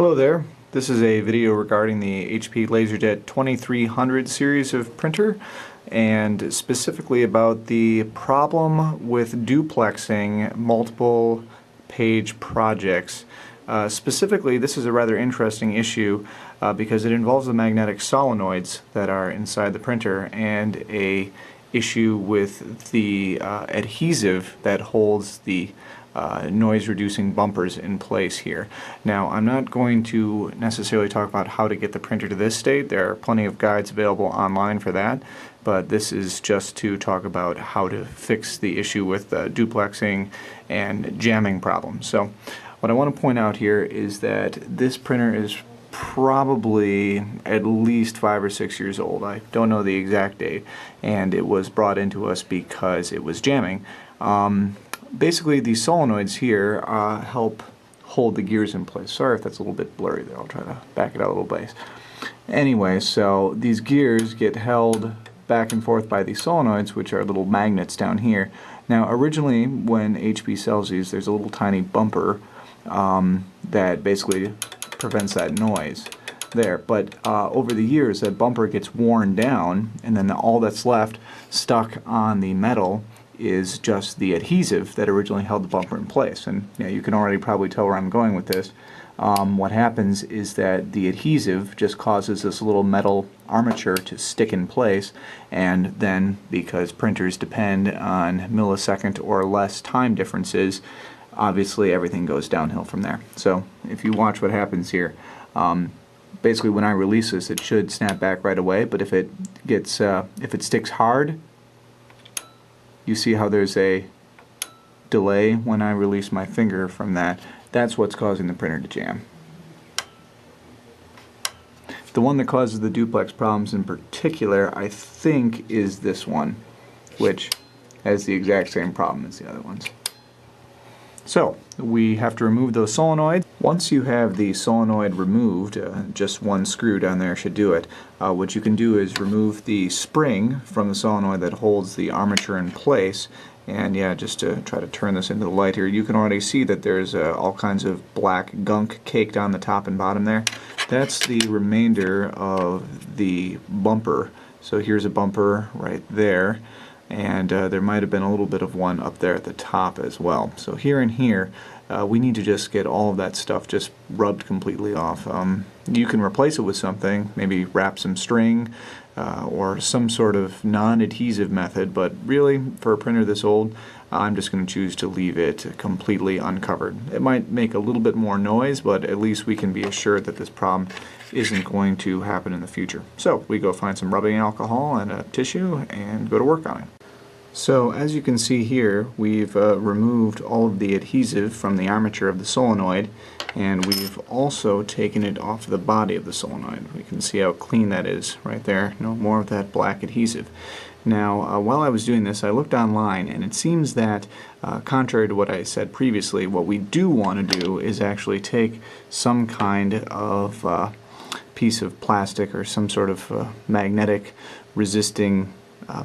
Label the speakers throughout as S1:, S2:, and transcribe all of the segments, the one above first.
S1: Hello there. This is a video regarding the HP LaserJet 2300 series of printer, and specifically about the problem with duplexing multiple page projects. Specifically, this is a rather interesting issue because it involves the magnetic solenoids that are inside the printer and a issue with the adhesive that holds the noise-reducing bumpers in place here. Now, I'm not going to necessarily talk about how to get the printer to this state. There are plenty of guides available online for that, but this is just to talk about how to fix the issue with duplexing and jamming problems. So, what I want to point out here is that this printer is probably at least 5 or 6 years old. I don't know the exact date, and it was brought into us because it was jamming. Basically, these solenoids here help hold the gears in place. Sorry if that's a little bit blurry there. I'll try to back it out a little bit. Anyway, so these gears get held back and forth by these solenoids, which are little magnets down here. Now, originally, when HP sells these, there's a little tiny bumper that basically prevents that noise there. But over the years, that bumper gets worn down, and then all that's left stuck on the metal is just the adhesive that originally held the bumper in place. And you can already probably tell where I'm going with this. What happens is that the adhesive just causes this little metal armature to stick in place, and then because printers depend on millisecond or less time differences, obviously everything goes downhill from there. So if you watch what happens here, basically when I release this, it should snap back right away, but if it sticks hard, you see how there's a delay when I release my finger from that. That's what's causing the printer to jam. The one that causes the duplex problems in particular, I think, is this one, which has the exact same problem as the other ones. So, we have to remove those solenoids. Once you have the solenoid removed, just one screw down there should do it. What you can do is remove the spring from the solenoid that holds the armature in place. And yeah, just to try to turn this into the light here, you can already see that there's all kinds of black gunk caked on the top and bottom there. That's the remainder of the bumper. So here's a bumper right there. And there might have been a little bit of one up there at the top as well. So here and here, we need to just get all of that stuff just rubbed completely off. You can replace it with something, maybe wrap some string or some sort of non-adhesive method, but really, for a printer this old, I'm just going to choose to leave it completely uncovered. It might make a little bit more noise, but at least we can be assured that this problem isn't going to happen in the future. So we go find some rubbing alcohol and a tissue and go to work on it. So as you can see here, we've removed all of the adhesive from the armature of the solenoid, and we've also taken it off the body of the solenoid. We can see how clean that is right there. No more of that black adhesive. Now, while I was doing this, I looked online, and it seems that, contrary to what I said previously, what we do want to do is actually take some kind of piece of plastic or some sort of magnetic resisting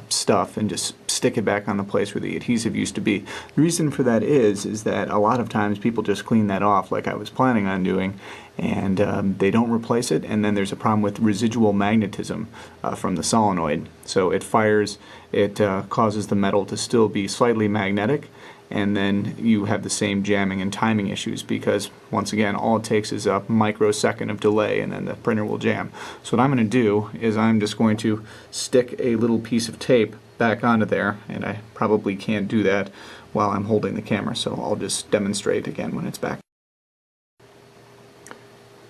S1: stuff and just stick it back on the place where the adhesive used to be. The reason for that is that a lot of times people just clean that off like I was planning on doing, and they don't replace it, and then there's a problem with residual magnetism from the solenoid. So it fires, it causes the metal to still be slightly magnetic, and then you have the same jamming and timing issues because, once again, all it takes is a microsecond of delay and then the printer will jam. So what I'm going to do is I'm just going to stick a little piece of tape back onto there, and I probably can't do that while I'm holding the camera, so I'll just demonstrate again when it's back.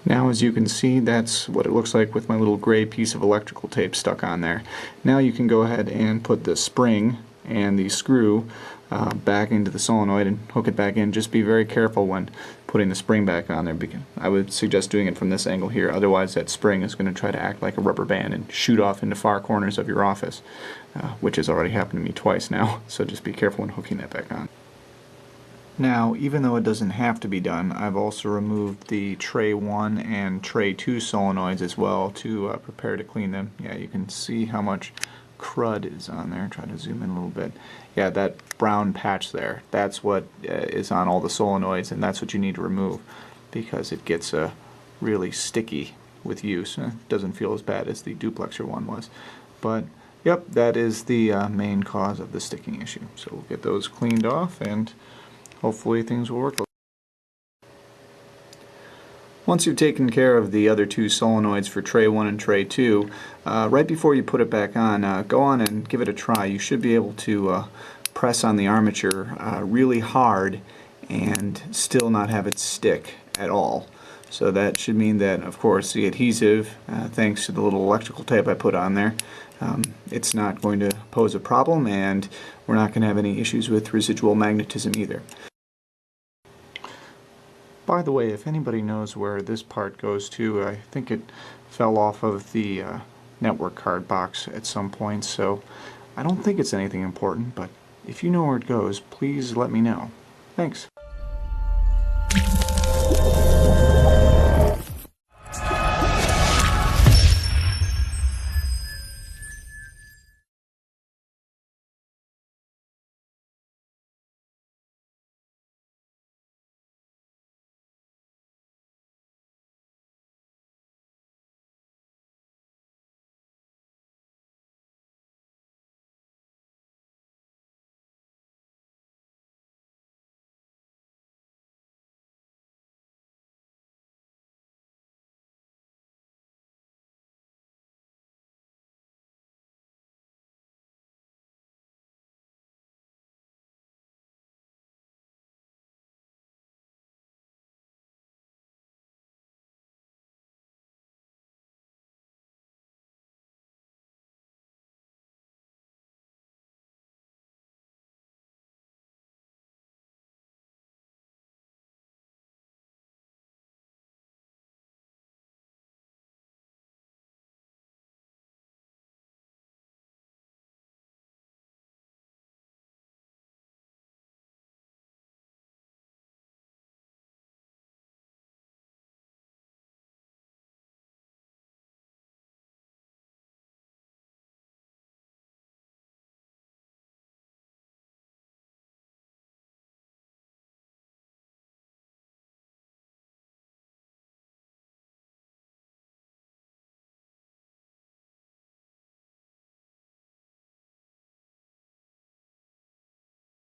S1: Now, as you can see, that's what it looks like with my little gray piece of electrical tape stuck on there. Now you can go ahead and put the spring and the screw back into the solenoid and hook it back in. Just be very careful when putting the spring back on there, because I would suggest doing it from this angle here, otherwise that spring is going to try to act like a rubber band and shoot off into far corners of your office, which has already happened to me twice now, so just be careful when hooking that back on. Now, even though it doesn't have to be done, I've also removed the tray 1 and tray 2 solenoids as well to prepare to clean them. Yeah, you can see how much crud is on there. Try to zoom in a little bit. Yeah, that brown patch there, that's what is on all the solenoids, and that's what you need to remove because it gets really sticky with use. It doesn't feel as bad as the duplexer one was. But yep, that is the main cause of the sticking issue. So we'll get those cleaned off and hopefully things will work. Once you've taken care of the other two solenoids for tray 1 and tray 2, right before you put it back on, go on and give it a try. You should be able to press on the armature really hard and still not have it stick at all. So that should mean that, of course, the adhesive, thanks to the little electrical tape I put on there, it's not going to pose a problem, and we're not going to have any issues with residual magnetism either. By the way, if anybody knows where this part goes to, I think it fell off of the network card box at some point, so I don't think it's anything important, but if you know where it goes, please let me know. Thanks.